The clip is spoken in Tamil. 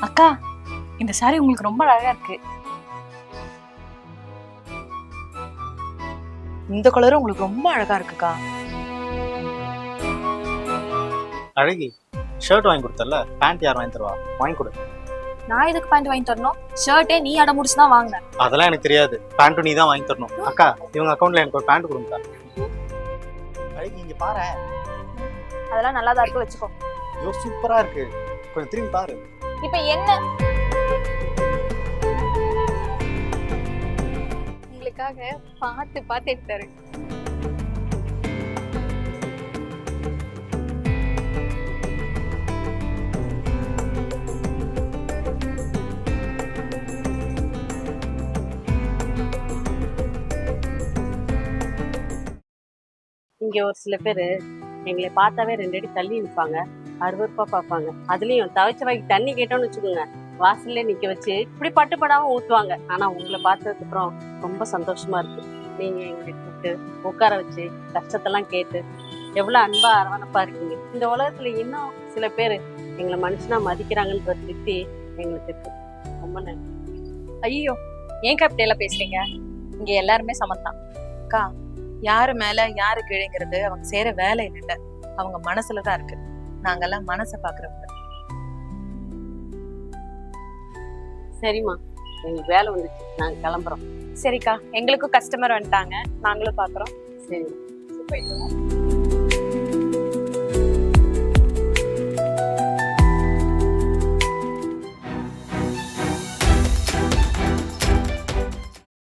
அக்கா, இந்த சாரி உங்களுக்கு ரொம்ப அழகா இருக்கு. இந்த கலரும் உங்களுக்கு ரொம்ப அழகா இருக்குக்கா. அழகி, ஷர்ட் வாங்கி கொடுத்தல, பேண்ட் யார் வாங்கி தருவா? வாங்கி கொடு. நான் எதுக்கு பேண்ட் வாங்கி தரணும்? ஷர்ட்டே நீ அடம் முடிச்சு தான் வாங்கினேன். அதெல்லாம் எனக்கு தெரியாது. பேண்ட்டும் நீ தான் வாங்கி தரணும். அக்கா, இவங்க அக்கௌண்ட்ல எனக்கு ஒரு பேண்ட் கொடுங்க. அழகி, இங்க பாரு. அதெல்லாம் நல்லா தான் இருக்கு, வச்சுக்கோ. ஐயோ, சூப்பரா இருக்கு. கொஞ்சம் திரும்பி பாரு. இப்ப என்ன? உங்களுக்காக பார்த்து பார்த்து எடுத்தாரு. இங்க ஒரு சில பேர் எங்களை பார்த்தாவே 2 அடி தள்ளி நிற்பாங்க, அருவருப்பா பார்ப்பாங்க. அதுலயும் தவிச்ச வாய்க்கு தண்ணி கேட்டோம்னு வச்சுக்கோங்க, வாசல்ல நிக்க வச்சு இப்படி பட்டுப்படாம ஊத்துவாங்க. ஆனா உங்களை பார்த்ததுக்கு அப்புறம் ரொம்ப சந்தோஷமா இருக்கு. நீங்க எங்களை கூப்பிட்டு உட்கார வச்சு கஷ்டத்தெல்லாம் கேட்டு எவ்வளவு அன்பா அரவணைப்பா இருக்கீங்க. இந்த உலகத்துல இன்னும் சில பேர் எங்களை மனுஷனா மதிக்கிறாங்கன்ற திருப்தி எங்களுக்கு இருக்கு. ரொம்ப நன்றி. ஐயோ, ஏன் இப்படியெல்லாம் பேசுறீங்க? இங்க எல்லாருமே சமந்தான். அக்கா, யாரு மேல யாரு கீழேங்கிறது அவங்க செய்யற வேலை இல்ல, அவங்க மனசுலதான் இருக்கு. நாங்கெல்லாம் மனசை பாக்குறவங்க. சரிம்மா, எங்களுக்கு வேலை வந்துச்சு, நாங்க கிளம்புறோம். சரிக்கா, எங்களுக்கும் கஸ்டமர் வந்துட்டாங்க, நாங்களும் பாக்குறோம். சரி. போயிட்டு